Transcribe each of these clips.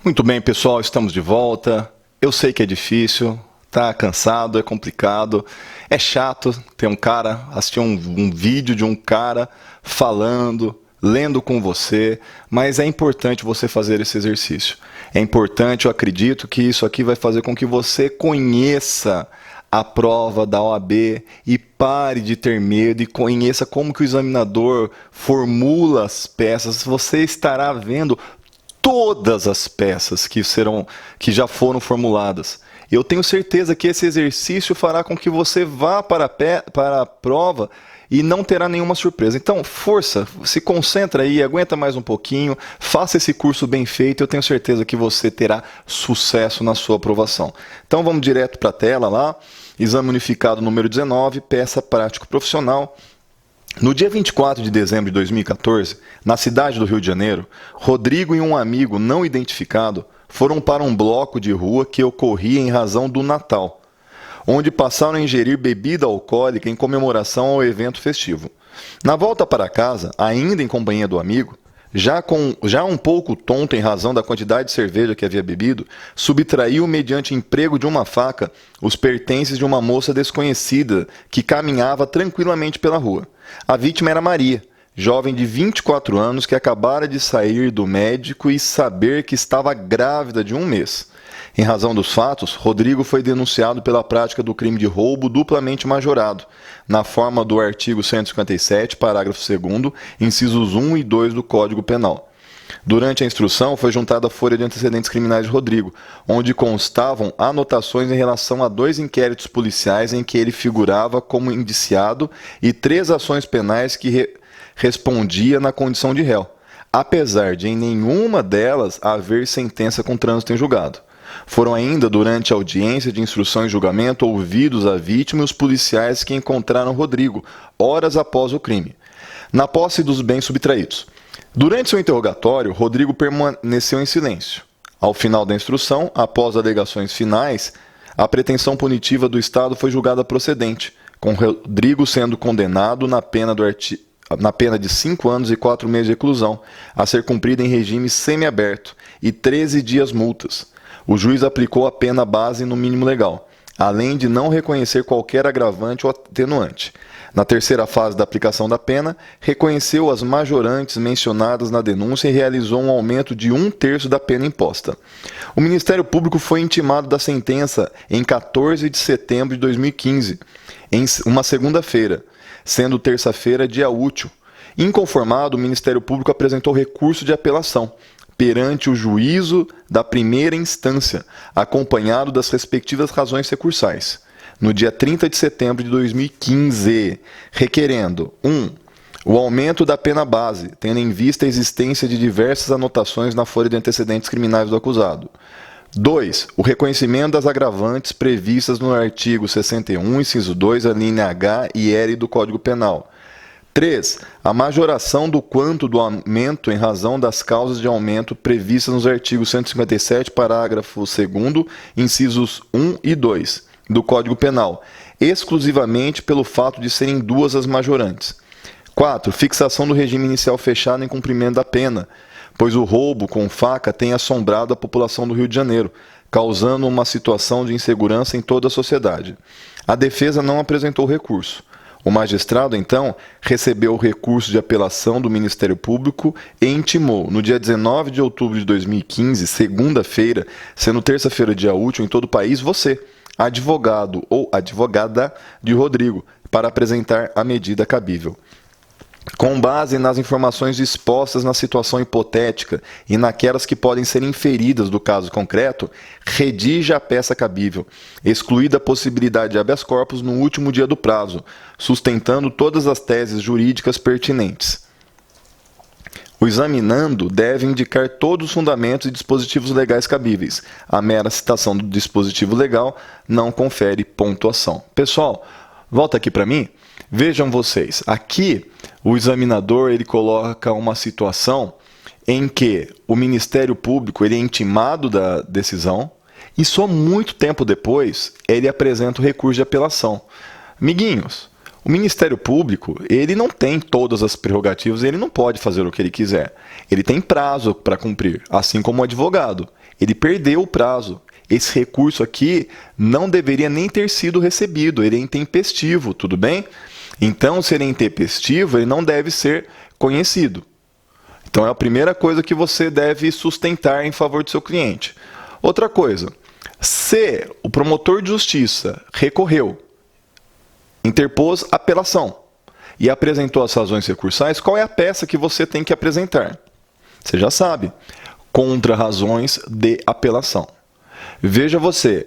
Muito bem, pessoal, estamos de volta. Eu sei que é difícil, tá cansado, é complicado, é chato ter assistir um vídeo de um cara falando, lendo com você, mas é importante você fazer esse exercício. É importante, eu acredito que isso aqui vai fazer com que você conheça a prova da OAB e pare de ter medo e conheça como que o examinador formula as peças. Você estará vendo todas as peças que já foram formuladas. Eu tenho certeza que esse exercício fará com que você vá para a prova e não terá nenhuma surpresa. Então, força, se concentra aí, aguenta mais um pouquinho, faça esse curso bem feito, eu tenho certeza que você terá sucesso na sua aprovação. Então, vamos direto para a tela lá, exame unificado número 19, peça prático profissional. No dia 24 de dezembro de 2014, na cidade do Rio de Janeiro, Rodrigo e um amigo não identificado foram para um bloco de rua que ocorria em razão do Natal, onde passaram a ingerir bebida alcoólica em comemoração ao evento festivo. Na volta para casa, ainda em companhia do amigo, já um pouco tonto em razão da quantidade de cerveja que havia bebido, subtraiu mediante emprego de uma faca os pertences de uma moça desconhecida que caminhava tranquilamente pela rua. A vítima era Maria, jovem de 24 anos que acabara de sair do médico e saber que estava grávida de 1 mês. Em razão dos fatos, Rodrigo foi denunciado pela prática do crime de roubo duplamente majorado, na forma do artigo 157, parágrafo 2º, incisos 1 e 2 do Código Penal. Durante a instrução, foi juntada a folha de antecedentes criminais de Rodrigo, onde constavam anotações em relação a 2 inquéritos policiais em que ele figurava como indiciado e 3 ações penais que respondia na condição de réu, apesar de em nenhuma delas haver sentença com trânsito em julgado. Foram ainda, durante a audiência de instrução e julgamento, ouvidos a vítima e os policiais que encontraram Rodrigo, horas após o crime, na posse dos bens subtraídos. Durante seu interrogatório, Rodrigo permaneceu em silêncio. Ao final da instrução, após alegações finais, a pretensão punitiva do Estado foi julgada procedente, com Rodrigo sendo condenado na pena de 5 anos e 4 meses de reclusão, a ser cumprida em regime semiaberto, e 13 dias multas. O juiz aplicou a pena base no mínimo legal, além de não reconhecer qualquer agravante ou atenuante. Na terceira fase da aplicação da pena, reconheceu as majorantes mencionadas na denúncia e realizou um aumento de 1/3 da pena imposta. O Ministério Público foi intimado da sentença em 14 de setembro de 2015, em uma segunda-feira, sendo terça-feira dia útil. Inconformado, o Ministério Público apresentou recurso de apelação perante o juízo da primeira instância, acompanhado das respectivas razões recursais, no dia 30 de setembro de 2015, requerendo 1. O aumento da pena base, tendo em vista a existência de diversas anotações na folha de antecedentes criminais do acusado. 2. O reconhecimento das agravantes previstas no artigo 61, inciso 2, a linha H e L do Código Penal. 3. A majoração do quanto do aumento em razão das causas de aumento previstas nos artigos 157, parágrafo 2º, incisos 1 e 2 do Código Penal, exclusivamente pelo fato de serem 2 as majorantes. 4. Fixação do regime inicial fechado em cumprimento da pena, pois o roubo com faca tem assombrado a população do Rio de Janeiro, causando uma situação de insegurança em toda a sociedade. A defesa não apresentou recurso. O magistrado, então, recebeu o recurso de apelação do Ministério Público e intimou, no dia 19 de outubro de 2015, segunda-feira, sendo terça-feira dia útil em todo o país, você, advogado ou advogada de Rodrigo, para apresentar a medida cabível. Com base nas informações expostas na situação hipotética e naquelas que podem ser inferidas do caso concreto, redija a peça cabível, excluída a possibilidade de habeas corpus no último dia do prazo, sustentando todas as teses jurídicas pertinentes. O examinando deve indicar todos os fundamentos e dispositivos legais cabíveis. A mera citação do dispositivo legal não confere pontuação. Pessoal, volta aqui para mim. Vejam vocês, aqui o examinador ele coloca uma situação em que o Ministério Público ele é intimado da decisão e só muito tempo depois ele apresenta o recurso de apelação. Amiguinhos, o Ministério Público ele não tem todas as prerrogativas, ele não pode fazer o que ele quiser. Ele tem prazo para cumprir, assim como o advogado. ele perdeu o prazo. Esse recurso aqui não deveria nem ter sido recebido, ele é intempestivo, tudo bem? Então, se ele é intempestivo, ele não deve ser conhecido. Então, é a primeira coisa que você deve sustentar em favor do seu cliente. Outra coisa, se o promotor de justiça recorreu, interpôs apelação e apresentou as razões recursais, qual é a peça que você tem que apresentar? Você já sabe, contra-razões de apelação. Veja você,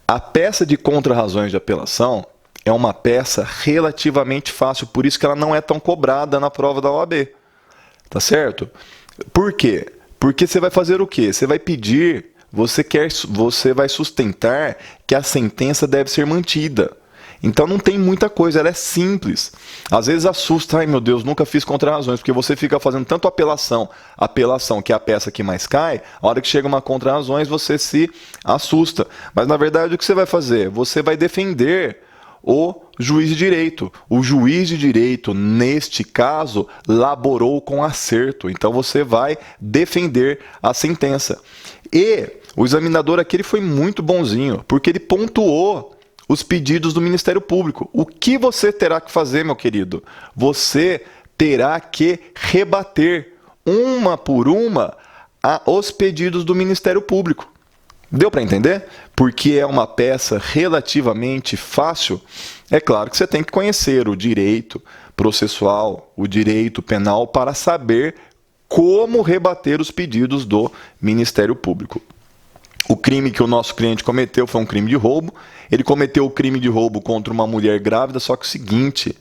a peça de contra-razões de apelação é uma peça relativamente fácil, por isso que ela não é tão cobrada na prova da OAB. Tá certo? Por quê? Porque você vai fazer o quê? Você vai pedir, você vai sustentar que a sentença deve ser mantida. Então não tem muita coisa, ela é simples. Às vezes assusta, ai meu Deus, nunca fiz contra-razões, porque você fica fazendo tanto apelação que é a peça que mais cai, a hora que chega uma contra-razões você se assusta. Mas na verdade o que você vai fazer? Você vai defender o juiz de direito. O juiz de direito, neste caso, laborou com acerto. Então você vai defender a sentença. E o examinador aqui ele foi muito bonzinho, porque ele pontuou os pedidos do Ministério Público. O que você terá que fazer, meu querido? Você terá que rebater, uma por uma, os pedidos do Ministério Público. Deu para entender? Porque é uma peça relativamente fácil. É claro que você tem que conhecer o direito processual, o direito penal, para saber como rebater os pedidos do Ministério Público. O crime que o nosso cliente cometeu foi um crime de roubo. Ele cometeu o crime de roubo contra uma mulher grávida, só que é o seguinte,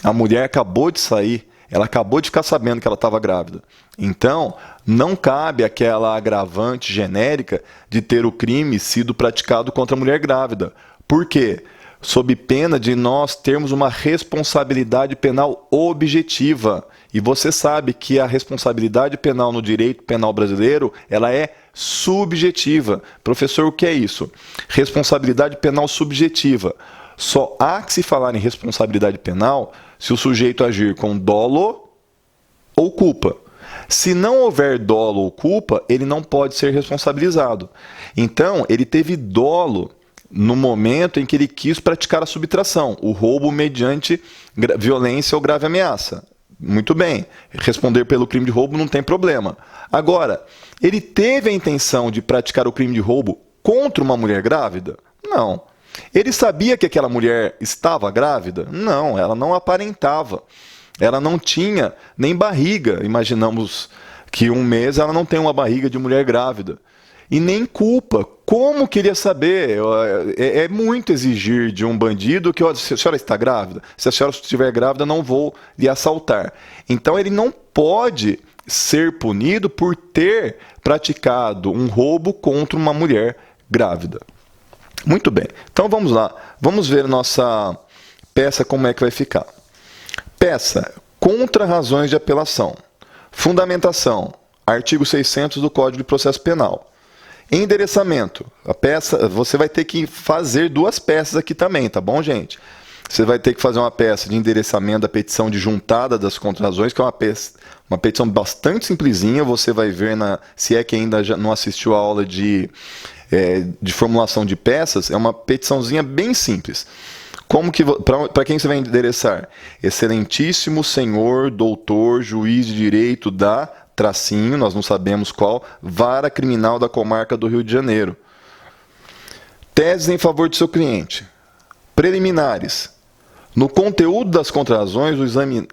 a mulher acabou de sair, ela acabou de ficar sabendo que ela estava grávida. Então, não cabe aquela agravante genérica de ter o crime sido praticado contra a mulher grávida. Por quê? Sob pena de nós termos uma responsabilidade penal objetiva. E você sabe que a responsabilidade penal no direito penal brasileiro, ela é subjetiva. Professor, o que é isso? Responsabilidade penal subjetiva. Só há que se falar em responsabilidade penal se o sujeito agir com dolo ou culpa. Se não houver dolo ou culpa, ele não pode ser responsabilizado. Então, ele teve dolo no momento em que ele quis praticar a subtração, o roubo mediante violência ou grave ameaça. Muito bem, responder pelo crime de roubo não tem problema. Agora, ele teve a intenção de praticar o crime de roubo contra uma mulher grávida? Não. Ele sabia que aquela mulher estava grávida? Não, ela não aparentava. Ela não tinha nem barriga. Imaginamos que um mês ela não tem uma barriga de mulher grávida. E nem culpa. Como queria saber? É muito exigir de um bandido que, se a senhora está grávida, se a senhora estiver grávida, não vou lhe assaltar. Então ele não pode ser punido por ter praticado um roubo contra uma mulher grávida. Muito bem. Então vamos lá. Vamos ver nossa peça como é que vai ficar. Peça contra razões de apelação. Fundamentação. Artigo 600 do Código de Processo Penal. Endereçamento. A peça, você vai ter que fazer duas peças aqui também, tá bom, gente? Você vai ter que fazer uma peça de endereçamento da petição de juntada das contrarrazões, que é uma petição bastante simplesinha. Você vai ver, se é que ainda já não assistiu a aula de formulação de peças, é uma petiçãozinha bem simples. Para quem você vai endereçar? Excelentíssimo senhor, doutor, juiz de direito da tracinho, nós não sabemos qual, vara criminal da comarca do Rio de Janeiro. Teses em favor do seu cliente. Preliminares. No conteúdo das contrarrazões,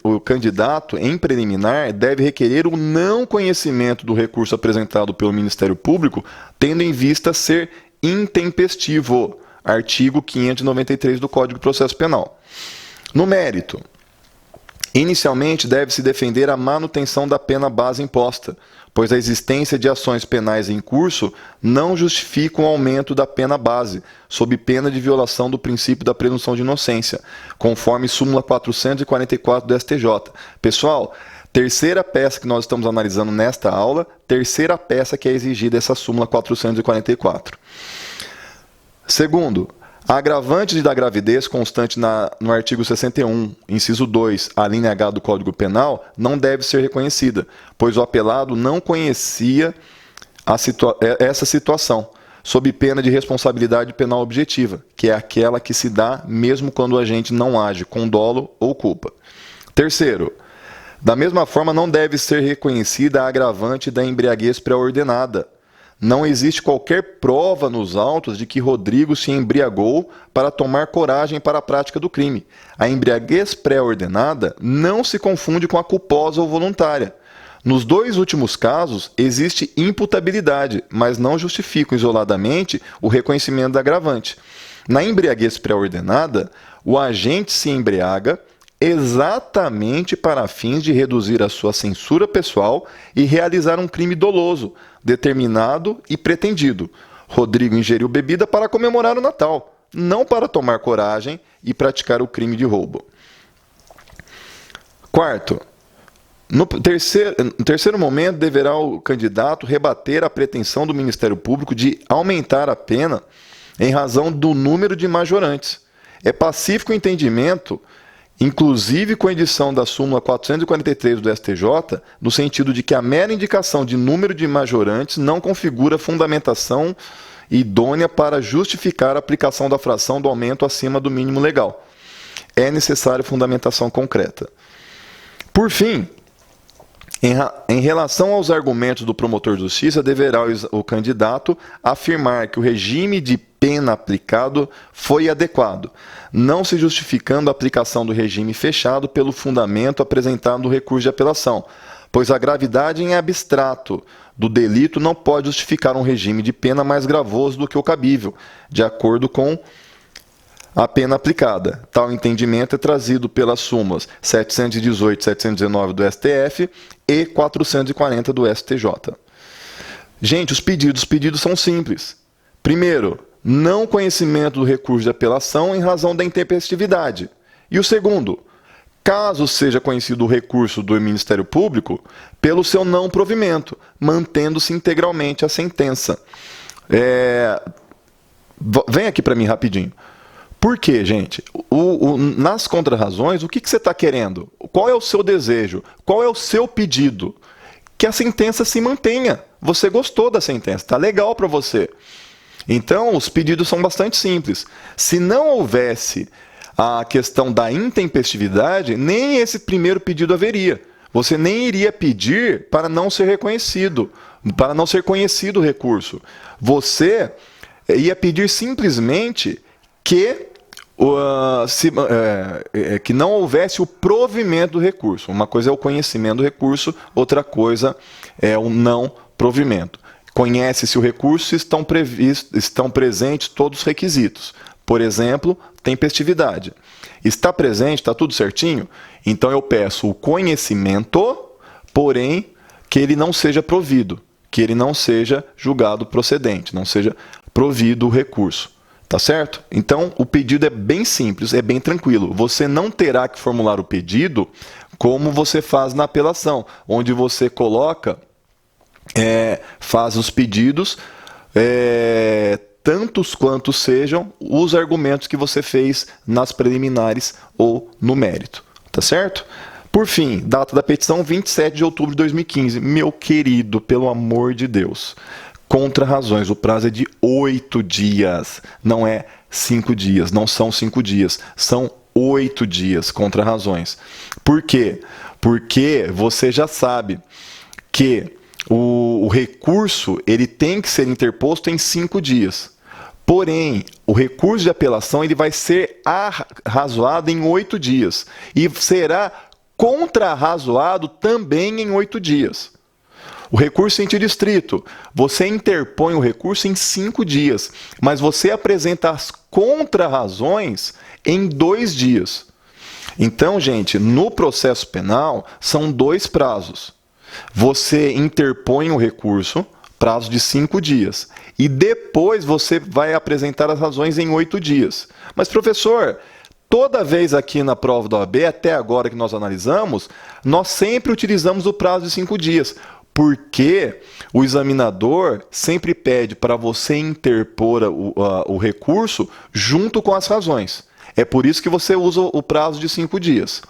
o candidato, em preliminar, deve requerer o não conhecimento do recurso apresentado pelo Ministério Público, tendo em vista ser intempestivo. Artigo 593 do Código de Processo Penal. No mérito. Inicialmente, deve-se defender a manutenção da pena base imposta, pois a existência de ações penais em curso não justifica o aumento da pena base, sob pena de violação do princípio da presunção de inocência, conforme súmula 444 do STJ. Pessoal, terceira peça que nós estamos analisando nesta aula, terceira peça que é exigida essa súmula 444. Segundo, a agravante da gravidez constante no artigo 61, inciso 2, a linha H do Código Penal, não deve ser reconhecida, pois o apelado não conhecia essa situação, sob pena de responsabilidade penal objetiva, que é aquela que se dá mesmo quando o agente não age com dolo ou culpa. Terceiro, da mesma forma, não deve ser reconhecida a agravante da embriaguez pré-ordenada. Não existe qualquer prova nos autos de que Rodrigo se embriagou para tomar coragem para a prática do crime. A embriaguez pré-ordenada não se confunde com a culposa ou voluntária. Nos dois últimos casos, existe imputabilidade, mas não justificam isoladamente o reconhecimento da agravante. Na embriaguez pré-ordenada, o agente se embriaga exatamente para fins de reduzir a sua censura pessoal e realizar um crime doloso, determinado e pretendido. Rodrigo ingeriu bebida para comemorar o Natal, não para tomar coragem e praticar o crime de roubo. Quarto, no terceiro momento, deverá o candidato rebater a pretensão do Ministério Público de aumentar a pena em razão do número de majorantes. É pacífico o entendimento, inclusive com a edição da súmula 443 do STJ, no sentido de que a mera indicação de número de majorantes não configura fundamentação idônea para justificar a aplicação da fração do aumento acima do mínimo legal. É necessária fundamentação concreta. Por fim, em relação aos argumentos do promotor de justiça, deverá o candidato afirmar que o regime de pena aplicado foi adequado, não se justificando a aplicação do regime fechado pelo fundamento apresentado no recurso de apelação, pois a gravidade em abstrato do delito não pode justificar um regime de pena mais gravoso do que o cabível, de acordo com a pena aplicada. Tal entendimento é trazido pelas súmulas 718 e 719 do STF e 440 do STJ. Gente, os pedidos são simples. Primeiro, não conhecimento do recurso de apelação em razão da intempestividade. E o segundo, caso seja conhecido o recurso do Ministério Público, pelo seu não provimento, mantendo-se integralmente a sentença. Vem aqui para mim rapidinho. Por quê, gente? Nas contrarrazões, o que você está querendo? Qual é o seu desejo? Qual é o seu pedido? Que a sentença se mantenha. Você gostou da sentença, está legal para você. Então, os pedidos são bastante simples. Se não houvesse a questão da intempestividade, nem esse primeiro pedido haveria. Você nem iria pedir para não ser reconhecido, para não ser conhecido o recurso. Você ia pedir simplesmente que não houvesse o provimento do recurso. Uma coisa é o conhecimento do recurso, outra coisa é o não provimento. Conhece-se o recurso e estão presentes todos os requisitos. Por exemplo, tempestividade. Está presente, está tudo certinho? Então eu peço o conhecimento, porém que ele não seja provido, que ele não seja julgado procedente, não seja provido o recurso. Tá certo? Então, o pedido é bem simples, é bem tranquilo. Você não terá que formular o pedido como você faz na apelação, onde você coloca, faz os pedidos, tantos quantos sejam os argumentos que você fez nas preliminares ou no mérito. Tá certo? Por fim, data da petição, 27 de outubro de 2015. Meu querido, pelo amor de Deus. Contrarrazões, o prazo é de 8 dias, não é 5 dias, não são 5 dias, são 8 dias contrarrazões. Por quê? Porque você já sabe que o recurso ele tem que ser interposto em 5 dias. Porém, o recurso de apelação ele vai ser arrazoado em 8 dias e será contrarrazoado também em 8 dias. O recurso em sentido estrito, você interpõe o recurso em 5 dias, mas você apresenta as contrarrazões em 2 dias. Então, gente, no processo penal, são 2 prazos. Você interpõe o recurso, prazo de 5 dias, e depois você vai apresentar as razões em 8 dias. Mas, professor, toda vez aqui na prova da OAB, até agora que nós analisamos, nós sempre utilizamos o prazo de 5 dias. Porque o examinador sempre pede para você interpor o recurso junto com as razões. É por isso que você usa o prazo de 5 dias.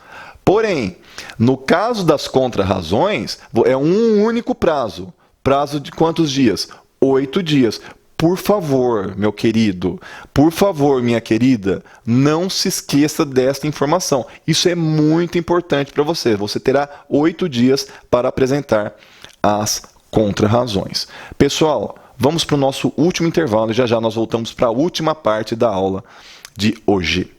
Porém, no caso das contrarrazões, é um único prazo. Prazo de quantos dias? 8 dias. Por favor, meu querido, por favor, minha querida, não se esqueça desta informação. Isso é muito importante para você. Você terá 8 dias para apresentar as contrarrazões. Pessoal, vamos para o nosso último intervalo e já já nós voltamos para a última parte da aula de hoje.